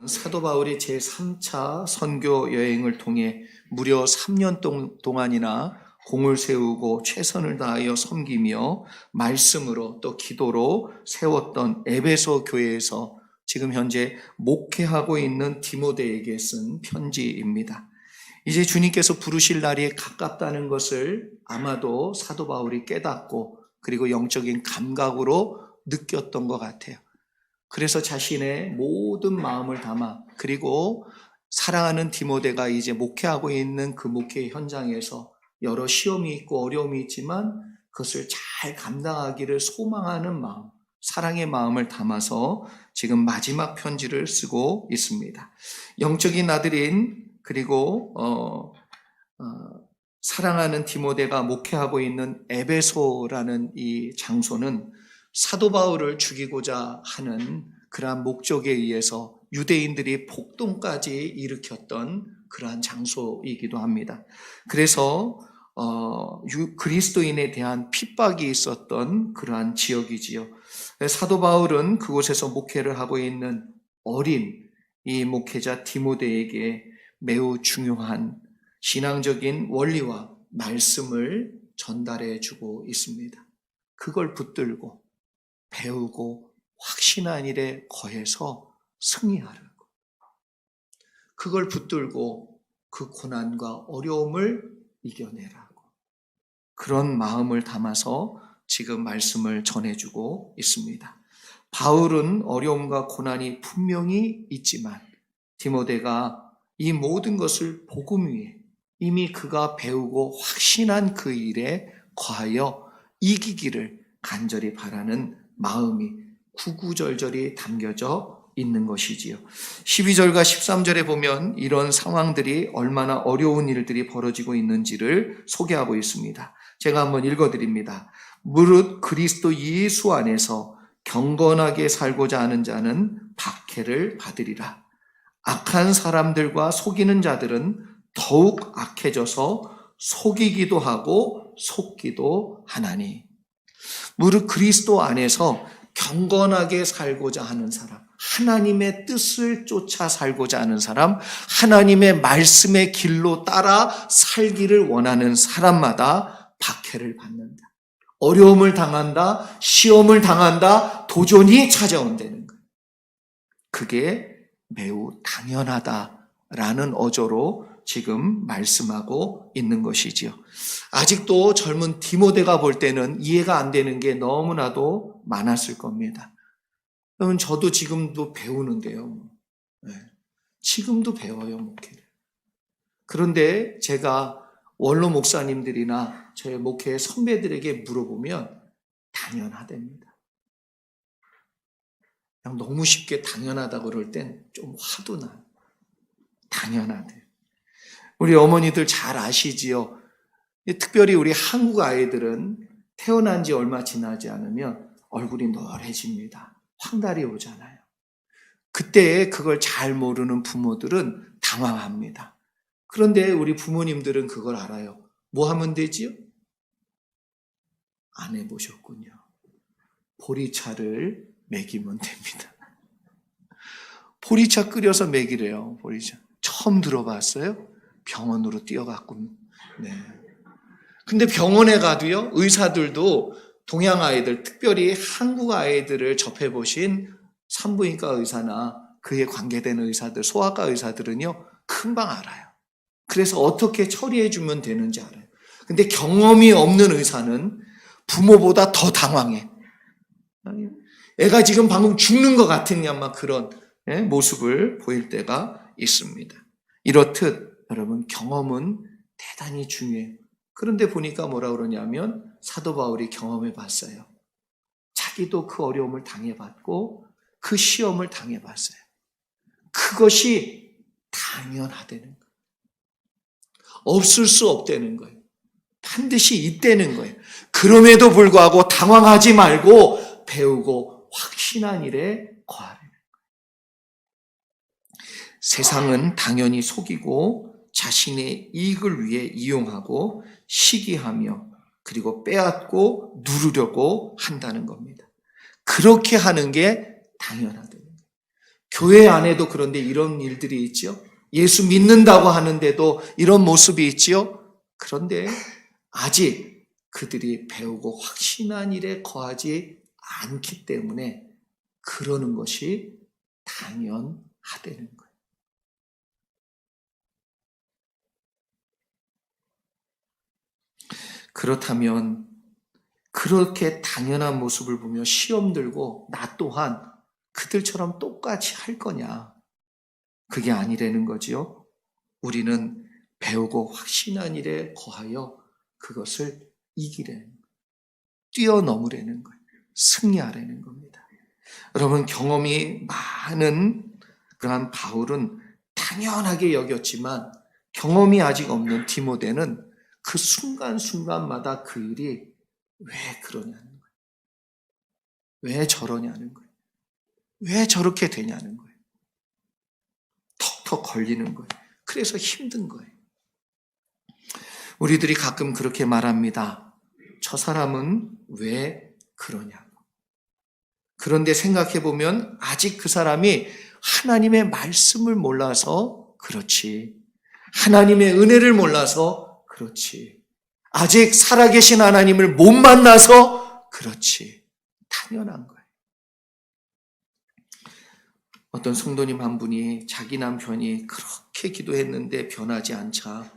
사도 바울이 제3차 선교 여행을 통해 무려 3년 동안이나 공을 세우고 최선을 다하여 섬기며 말씀으로 또 기도로 세웠던 에베소 교회에서 지금 현재 목회하고 있는 디모데에게 쓴 편지입니다. 이제 주님께서 부르실 날이 가깝다는 것을 아마도 사도 바울이 깨닫고 그리고 영적인 감각으로 느꼈던 것 같아요. 그래서 자신의 모든 마음을 담아 그리고 사랑하는 디모데가 이제 목회하고 있는 그 목회 현장에서 여러 시험이 있고 어려움이 있지만 그것을 잘 감당하기를 소망하는 마음, 사랑의 마음을 담아서 지금 마지막 편지를 쓰고 있습니다. 영적인 아들인 그리고 사랑하는 디모데가 목회하고 있는 에베소라는 이 장소는 사도 바울을 죽이고자 하는 그러한 목적에 의해서 유대인들이 폭동까지 일으켰던 그러한 장소이기도 합니다. 그래서 그리스도인에 대한 핍박이 있었던 그러한 지역이지요. 사도 바울은 그곳에서 목회를 하고 있는 어린 이 목회자 디모데에게 매우 중요한 신앙적인 원리와 말씀을 전달해 주고 있습니다. 그걸 붙들고 배우고 확신한 일에 거해서 승리하라고. 그걸 붙들고 그 고난과 어려움을 이겨내라고. 그런 마음을 담아서 지금 말씀을 전해주고 있습니다. 바울은 어려움과 고난이 분명히 있지만 디모데가 이 모든 것을 복음 위에 이미 그가 배우고 확신한 그 일에 거하여 이기기를 간절히 바라는 마음이 구구절절히 담겨져 있는 것이지요. 12절과 13절에 보면 이런 상황들이 얼마나 어려운 일들이 벌어지고 있는지를 소개하고 있습니다. 제가 한번 읽어드립니다. 무릇 그리스도 예수 안에서 경건하게 살고자 하는 자는 박해를 받으리라. 악한 사람들과 속이는 자들은 더욱 악해져서 속이기도 하고 속기도 하나니. 무릇 그리스도 안에서 경건하게 살고자 하는 사람, 하나님의 뜻을 쫓아 살고자 하는 사람, 하나님의 말씀의 길로 따라 살기를 원하는 사람마다 박해를 받는다. 어려움을 당한다, 시험을 당한다, 도전이 찾아온다는 거예요. 그게 매우 당연하다라는 어조로 지금 말씀하고 있는 것이지요. 아직도 젊은 디모데가 볼 때는 이해가 안 되는 게 너무나도 많았을 겁니다. 여러분, 저도 지금도 배우는데요. 네. 지금도 배워요, 목회를. 그런데 제가 원로 목사님들이나 저의 목회 선배들에게 물어보면 당연하답니다. 그냥 너무 쉽게 당연하다고 그럴 땐 좀 화도 나요. 당연하대. 우리 어머니들 잘 아시지요? 특별히 우리 한국 아이들은 태어난 지 얼마 지나지 않으면 얼굴이 노래집니다. 황달이 오잖아요. 그때 그걸 잘 모르는 부모들은 당황합니다. 그런데 우리 부모님들은 그걸 알아요. 뭐 하면 되지요? 안 해보셨군요. 보리차를 먹이면 됩니다. 보리차 끓여서 먹이래요. 보리차. 처음 들어봤어요? 병원으로 뛰어갔고. 네. 근데 병원에 가도요, 의사들도 동양 아이들, 특별히 한국 아이들을 접해보신 산부인과 의사나 그에 관계되는 의사들, 소아과 의사들은요, 금방 알아요. 그래서 어떻게 처리해주면 되는지 알아요. 근데 경험이 없는 의사는 부모보다 더 당황해. 애가 지금 방금 죽는 것 같으냐, 막 그런 모습을 보일 때가 있습니다. 이렇듯 여러분, 경험은 대단히 중요해요. 그런데 보니까 뭐라 그러냐면 사도 바울이 경험해 봤어요. 자기도 그 어려움을 당해봤고 그 시험을 당해봤어요. 그것이 당연하다는 거예요. 없을 수 없다는 거예요. 반드시 있다는 거예요. 그럼에도 불구하고 당황하지 말고 배우고 확신한 일에 거하라는 거예요. 세상은 당연히 속이고 자신의 이익을 위해 이용하고 시기하며 그리고 빼앗고 누르려고 한다는 겁니다. 그렇게 하는 게 당연하다는 거예요. 교회 안에도 그런데 이런 일들이 있죠. 예수 믿는다고 하는데도 이런 모습이 있지요. 그런데 아직 그들이 배우고 확신한 일에 거하지 않기 때문에 그러는 것이 당연하다는 거예요. 그렇다면 그렇게 당연한 모습을 보며 시험 들고 나 또한 그들처럼 똑같이 할 거냐? 그게 아니라는 거지요. 우리는 배우고 확신한 일에 거하여 그것을 이기려는 거예요. 뛰어넘으려는 거예요. 승리하려는 겁니다. 여러분, 경험이 많은 그러한 바울은 당연하게 여겼지만 경험이 아직 없는 디모데는 그 순간순간마다 그 일이 왜 그러냐는 거예요. 왜 저러냐는 거예요. 왜 저렇게 되냐는 거예요. 턱턱 걸리는 거예요. 그래서 힘든 거예요. 우리들이 가끔 그렇게 말합니다. 저 사람은 왜 그러냐고. 그런데 생각해보면 아직 그 사람이 하나님의 말씀을 몰라서 그렇지. 하나님의 은혜를 몰라서 그렇지. 아직 살아계신 하나님을 못 만나서 그렇지. 당연한 거예요. 어떤 성도님 한 분이 자기 남편이 그렇게 기도했는데 변하지 않자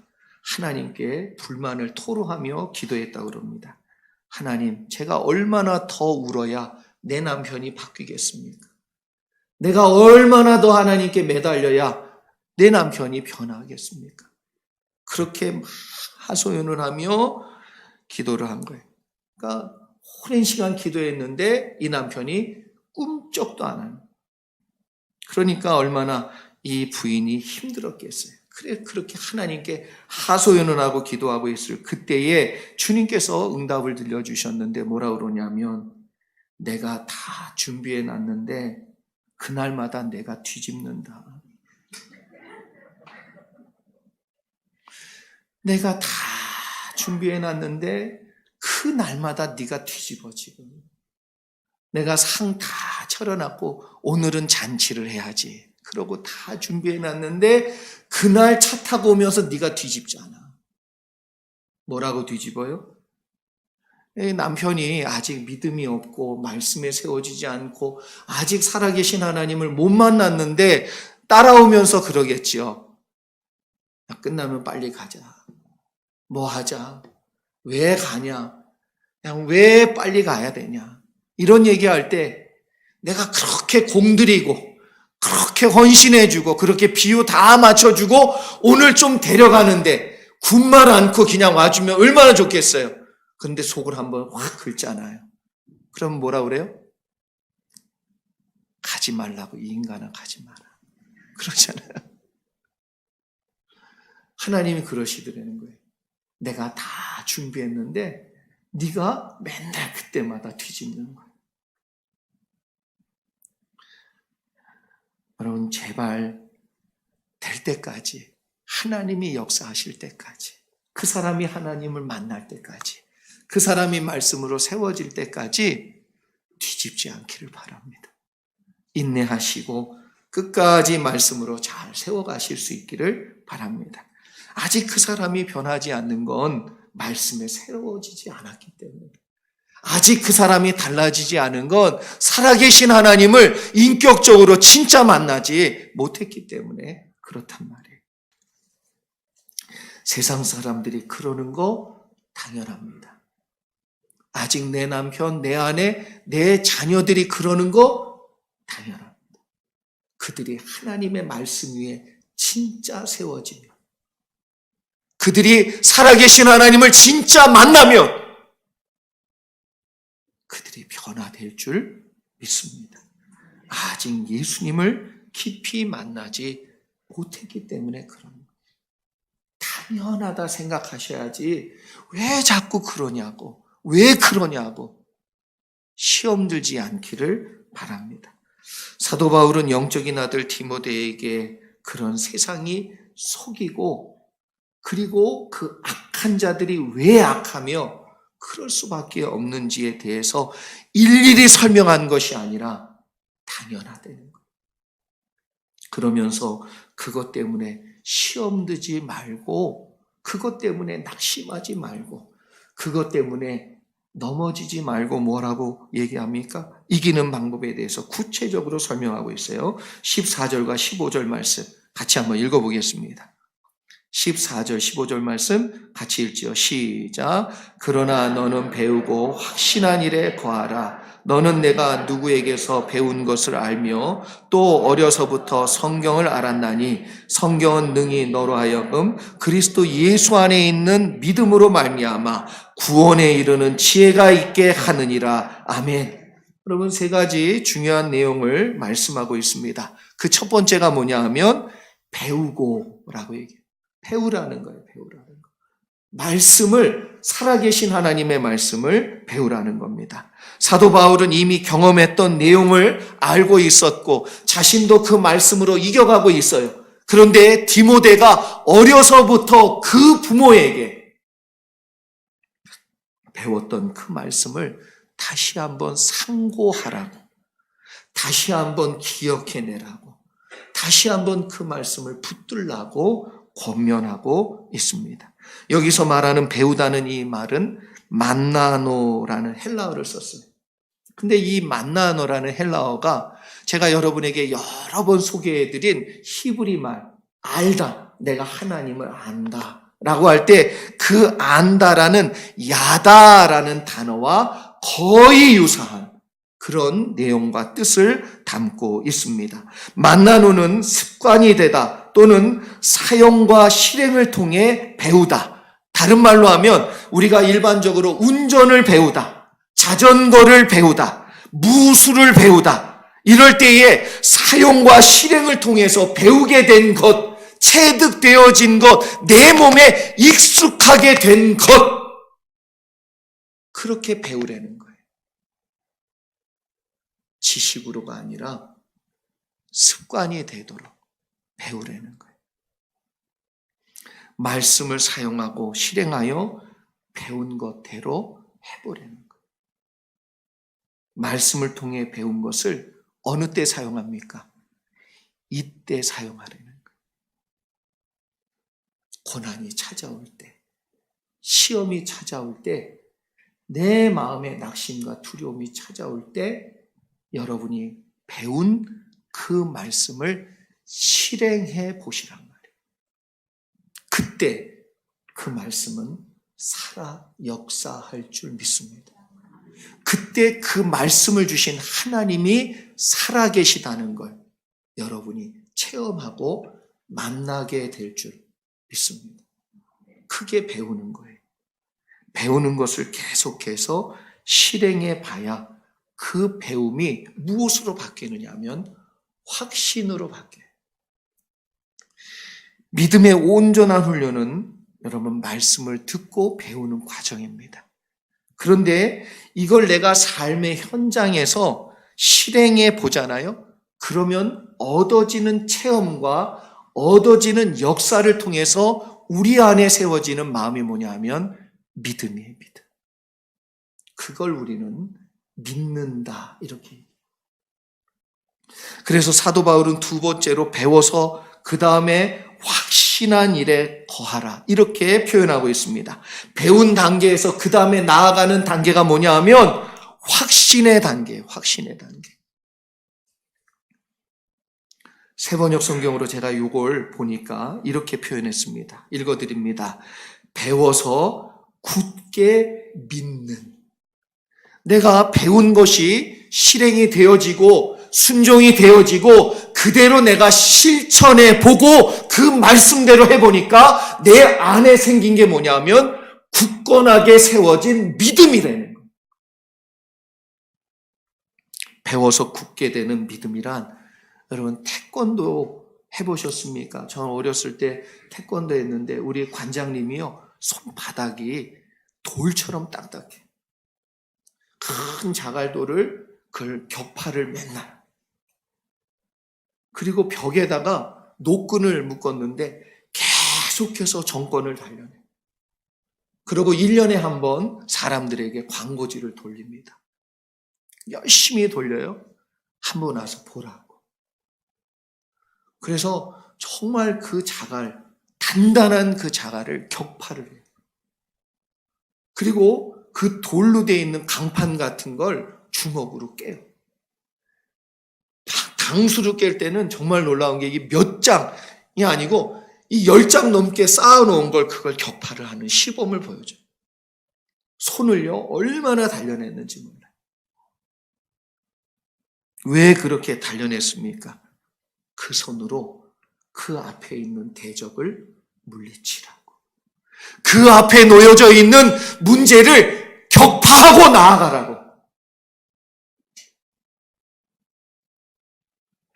하나님께 불만을 토로하며 기도했다고 그럽니다. 하나님, 제가 얼마나 더 울어야 내 남편이 바뀌겠습니까? 내가 얼마나 더 하나님께 매달려야 내 남편이 변하겠습니까? 그렇게 막 하소연을 하며 기도를 한 거예요. 그러니까 오랜 시간 기도했는데 이 남편이 꿈쩍도 안 하는 거예요. 그러니까 얼마나 이 부인이 힘들었겠어요. 그래 그렇게 하나님께 하소연을 하고 기도하고 있을 그때에 주님께서 응답을 들려주셨는데 뭐라 그러냐면 내가 다 준비해 놨는데 그날마다 내가 뒤집는다. 내가 다 준비해 놨는데 그 날마다 네가 뒤집어지고 내가 상 다 차려놨고 오늘은 잔치를 해야지. 그러고 다 준비해 놨는데 그날 차 타고 오면서 네가 뒤집잖아. 뭐라고 뒤집어요? 남편이 아직 믿음이 없고 말씀에 세워지지 않고 아직 살아계신 하나님을 못 만났는데 따라오면서 그러겠지요. 끝나면 빨리 가자. 뭐 하자. 왜 가냐. 그냥 왜 빨리 가야 되냐. 이런 얘기할 때 내가 그렇게 공들이고 그렇게 헌신해주고 그렇게 비유 다 맞춰주고 오늘 좀 데려가는데 군말 않고 그냥 와주면 얼마나 좋겠어요. 근데 속을 한번 확 긁잖아요. 그럼 뭐라 그래요? 가지 말라고. 이 인간은 가지 마라. 그러잖아요. 하나님이 그러시더라는 거예요. 내가 다 준비했는데 네가 맨날 그때마다 뒤집는 거예요. 여러분 제발 될 때까지 하나님이 역사하실 때까지 그 사람이 하나님을 만날 때까지 그 사람이 말씀으로 세워질 때까지 뒤집지 않기를 바랍니다. 인내하시고 끝까지 말씀으로 잘 세워가실 수 있기를 바랍니다. 아직 그 사람이 변하지 않는 건 말씀에 세워지지 않았기 때문에 아직 그 사람이 달라지지 않은 건 살아계신 하나님을 인격적으로 진짜 만나지 못했기 때문에 그렇단 말이에요. 세상 사람들이 그러는 거 당연합니다. 아직 내 남편, 내 아내, 내 자녀들이 그러는 거 당연합니다. 그들이 하나님의 말씀 위에 진짜 세워지면 그들이 살아계신 하나님을 진짜 만나면 그들이 변화될 줄 믿습니다. 아직 예수님을 깊이 만나지 못했기 때문에 그런 거예요. 당연하다 생각하셔야지 왜 자꾸 그러냐고 왜 그러냐고 시험 들지 않기를 바랍니다. 사도 바울은 영적인 아들 디모데에게 그런 세상이 속이고 그리고 그 악한 자들이 왜 악하며 그럴 수밖에 없는지에 대해서 일일이 설명한 것이 아니라 당연하다는 거예요. 그러면서 그것 때문에 시험 들지 말고, 그것 때문에 낙심하지 말고, 그것 때문에 넘어지지 말고 뭐라고 얘기합니까? 이기는 방법에 대해서 구체적으로 설명하고 있어요. 14절과 15절 말씀 같이 한번 읽어보겠습니다. 14절, 15절 말씀 같이 읽지요. 시작. 그러나 너는 배우고 확신한 일에 거하라. 너는 내가 누구에게서 배운 것을 알며 또 어려서부터 성경을 알았나니 성경은 능히 너로 하여금 그리스도 예수 안에 있는 믿음으로 말미암아 구원에 이르는 지혜가 있게 하느니라. 아멘. 여러분, 세 가지 중요한 내용을 말씀하고 있습니다. 그 첫 번째가 뭐냐 하면 배우고라고 얘기해요. 배우라는 거예요. 배우라는 거. 말씀을, 살아계신 하나님의 말씀을 배우라는 겁니다. 사도 바울은 이미 경험했던 내용을 알고 있었고 자신도 그 말씀으로 이겨가고 있어요. 그런데 디모데가 어려서부터 그 부모에게 배웠던 그 말씀을 다시 한번 상고하라고, 다시 한번 기억해내라고, 다시 한번 그 말씀을 붙들라고 권면하고 있습니다. 여기서 말하는 배우다는 이 말은 만나노라는 헬라어를 썼어요. 근데 이 만나노라는 헬라어가 제가 여러분에게 여러 번 소개해드린 히브리 말, 알다, 내가 하나님을 안다 라고 할 때 그 안다라는 야다라는 단어와 거의 유사한 그런 내용과 뜻을 담고 있습니다. 만나노는 습관이 되다 또는 사용과 실행을 통해 배우다. 다른 말로 하면 우리가 일반적으로 운전을 배우다, 자전거를 배우다, 무술을 배우다. 이럴 때에 사용과 실행을 통해서 배우게 된 것, 체득되어진 것, 내 몸에 익숙하게 된 것, 그렇게 배우라는 거예요. 지식으로가 아니라 습관이 되도록 배우라는 거예요. 말씀을 사용하고 실행하여 배운 것대로 해보라는 거예요. 말씀을 통해 배운 것을 어느 때 사용합니까? 이때 사용하라는 거예요. 고난이 찾아올 때, 시험이 찾아올 때, 내 마음에 낙심과 두려움이 찾아올 때 여러분이 배운 그 말씀을 실행해 보시란 말이에요. 그때 그 말씀은 살아 역사할 줄 믿습니다. 그때 그 말씀을 주신 하나님이 살아계시다는 걸 여러분이 체험하고 만나게 될 줄 믿습니다. 크게 배우는 거예요. 배우는 것을 계속해서 실행해 봐야 그 배움이 무엇으로 바뀌느냐 하면 확신으로 바뀌어요. 믿음의 온전한 훈련은 여러분 말씀을 듣고 배우는 과정입니다. 그런데 이걸 내가 삶의 현장에서 실행해 보잖아요. 그러면 얻어지는 체험과 얻어지는 역사를 통해서 우리 안에 세워지는 마음이 뭐냐 하면 믿음이에요. 믿음. 그걸 우리는 믿는다 이렇게. 그래서 사도 바울은 두 번째로 배워서 그 다음에 확신한 일에 거하라 이렇게 표현하고 있습니다. 배운 단계에서 그 다음에 나아가는 단계가 뭐냐 하면 확신의 단계예요. 확신의 단계. 세번역 성경으로 제가 이걸 보니까 이렇게 표현했습니다. 읽어드립니다. 배워서 굳게 믿는. 내가 배운 것이 실행이 되어지고 순종이 되어지고 그대로 내가 실천해 보고 그 말씀대로 해보니까 내 안에 생긴 게 뭐냐면 굳건하게 세워진 믿음이라는 거예요. 배워서 굳게 되는 믿음이란 여러분 태권도 해보셨습니까? 저는 어렸을 때 태권도 했는데 우리 관장님이요 손바닥이 돌처럼 딱딱해. 큰 자갈돌을 그 격파를 맨날 그리고 벽에다가 노끈을 묶었는데 계속해서 정권을 달려내. 그리고 1년에 한 번 사람들에게 광고지를 돌립니다. 열심히 돌려요. 한 번 와서 보라고. 그래서 정말 그 자갈, 단단한 그 자갈을 격파를 해요. 그리고 그 돌로 되어 있는 강판 같은 걸 주먹으로 깨요. 당수로 깰 때는 정말 놀라운 게 이게 몇 장이 아니고 이 10장 넘게 쌓아놓은 걸 그걸 격파를 하는 시범을 보여줘요. 손을요, 얼마나 단련했는지 몰라요. 왜 그렇게 단련했습니까? 그 손으로 그 앞에 있는 대적을 물리치라고. 그 앞에 놓여져 있는 문제를 격파하고 나아가라고.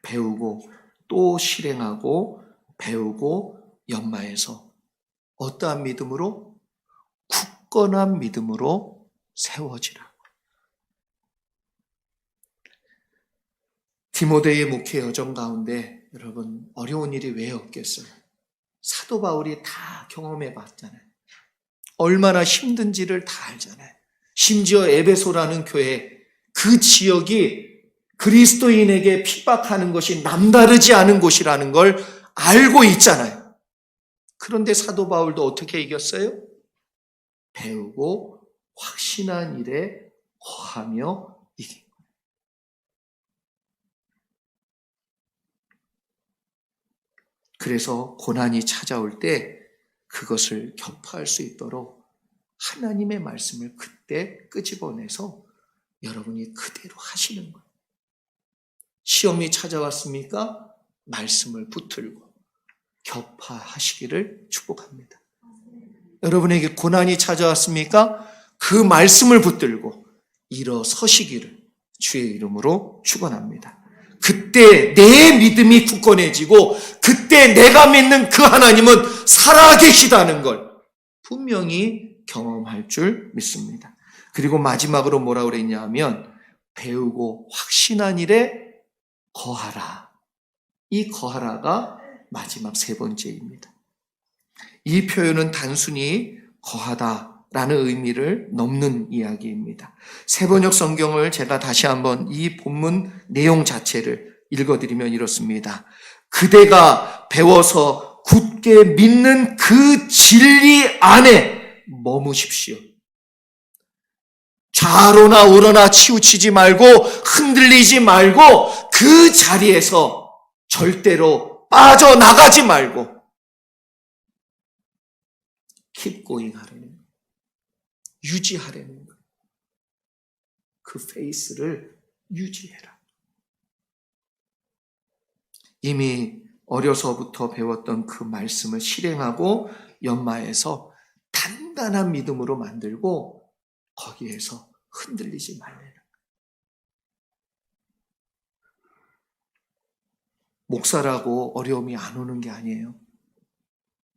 배우고 또 실행하고 배우고 연마해서 어떠한 믿음으로? 굳건한 믿음으로 세워지라고. 디모데의 목회 여정 가운데 여러분 어려운 일이 왜 없겠어요? 사도 바울이 다 경험해 봤잖아요. 얼마나 힘든지를 다 알잖아요. 심지어 에베소라는 교회, 그 지역이 그리스도인에게 핍박하는 것이 남다르지 않은 곳이라는 걸 알고 있잖아요. 그런데 사도 바울도 어떻게 이겼어요? 배우고 확신한 일에 거하며 이긴 거예요. 그래서 고난이 찾아올 때 그것을 격파할 수 있도록 하나님의 말씀을 그때 끄집어내서 여러분이 그대로 하시는 거예요. 시험이 찾아왔습니까? 말씀을 붙들고 격파하시기를 축복합니다. 여러분에게 고난이 찾아왔습니까? 그 말씀을 붙들고 일어서시기를 주의 이름으로 축원합니다. 그때 내 믿음이 굳건해지고 그때 내가 믿는 그 하나님은 살아계시다는 걸 분명히 경험할 줄 믿습니다. 그리고 마지막으로 뭐라고 그랬냐 하면 배우고 확신한 일에 거하라. 이 거하라가 마지막 세 번째입니다. 이 표현은 단순히 거하다라는 의미를 넘는 이야기입니다. 세번역 성경을 제가 다시 한번 이 본문 내용 자체를 읽어드리면 이렇습니다. 그대가 배워서 굳게 믿는 그 진리 안에 머무십시오. 좌로나 우로나 치우치지 말고 흔들리지 말고 그 자리에서 절대로 빠져나가지 말고 keep going 하려는 거예요. 유지하려는 거예요. 그 페이스를 유지해라. 이미 어려서부터 배웠던 그 말씀을 실행하고 연마해서 단단한 믿음으로 만들고 거기에서 흔들리지 말라는 거예요. 목사라고 어려움이 안 오는 게 아니에요.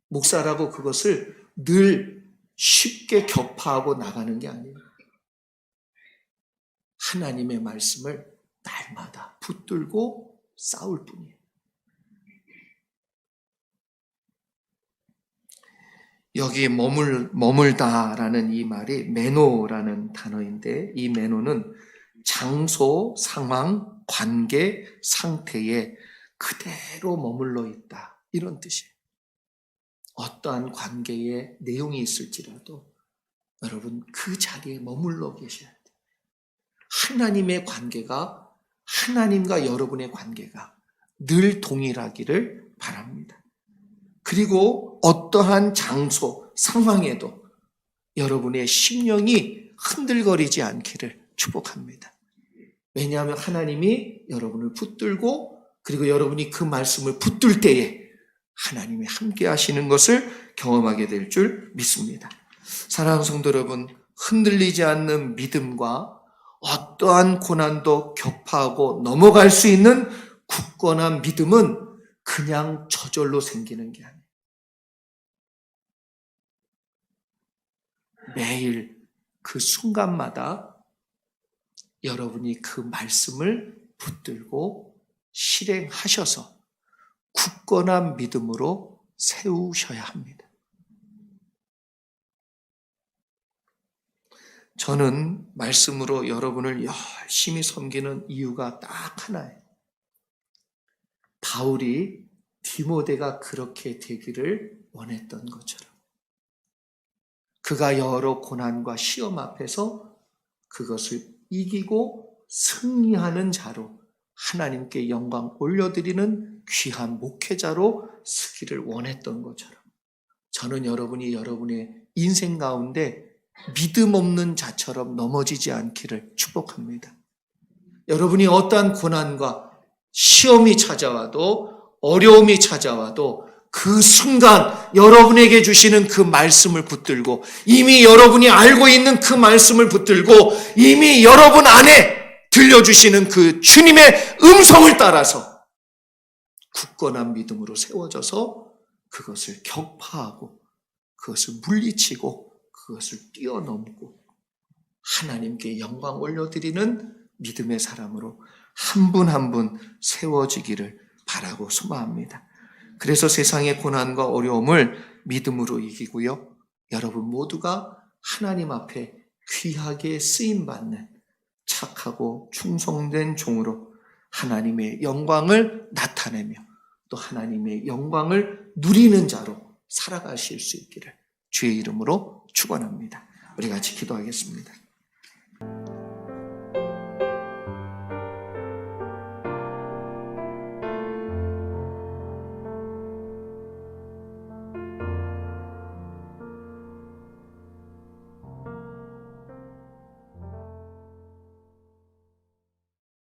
목사라고 그것을 늘 쉽게 격파하고 나가는 게 아니에요. 하나님의 말씀을 날마다 붙들고 싸울 뿐이에요. 여기 머물다라는 이 말이 메노라는 단어인데 이 메노는 장소, 상황, 관계, 상태에 그대로 머물러 있다. 이런 뜻이에요. 어떠한 관계에 내용이 있을지라도 여러분 그 자리에 머물러 계셔야 돼요. 하나님의 관계가, 하나님과 여러분의 관계가 늘 동일하기를 바랍니다. 그리고 어떠한 장소, 상황에도 여러분의 심령이 흔들거리지 않기를 축복합니다. 왜냐하면 하나님이 여러분을 붙들고 그리고 여러분이 그 말씀을 붙들 때에 하나님이 함께 하시는 것을 경험하게 될 줄 믿습니다. 사랑하는 성도 여러분, 흔들리지 않는 믿음과 어떠한 고난도 격파하고 넘어갈 수 있는 굳건한 믿음은 그냥 저절로 생기는 게 아니에요. 매일 그 순간마다 여러분이 그 말씀을 붙들고 실행하셔서 굳건한 믿음으로 세우셔야 합니다. 저는 말씀으로 여러분을 열심히 섬기는 이유가 딱 하나예요. 바울이 디모데가 그렇게 되기를 원했던 것처럼 그가 여러 고난과 시험 앞에서 그것을 이기고 승리하는 자로 하나님께 영광 올려드리는 귀한 목회자로 서기를 원했던 것처럼 저는 여러분이 여러분의 인생 가운데 믿음 없는 자처럼 넘어지지 않기를 축복합니다. 여러분이 어떠한 고난과 시험이 찾아와도 어려움이 찾아와도 그 순간 여러분에게 주시는 그 말씀을 붙들고 이미 여러분이 알고 있는 그 말씀을 붙들고 이미 여러분 안에 들려주시는 그 주님의 음성을 따라서 굳건한 믿음으로 세워져서 그것을 격파하고 그것을 물리치고 그것을 뛰어넘고 하나님께 영광 올려드리는 믿음의 사람으로 한 분 한 분 세워지기를 바라고 소망합니다. 그래서 세상의 고난과 어려움을 믿음으로 이기고요. 여러분 모두가 하나님 앞에 귀하게 쓰임받는 착하고 충성된 종으로 하나님의 영광을 나타내며 또 하나님의 영광을 누리는 자로 살아가실 수 있기를 주의 이름으로 축원합니다. 우리 같이 기도하겠습니다.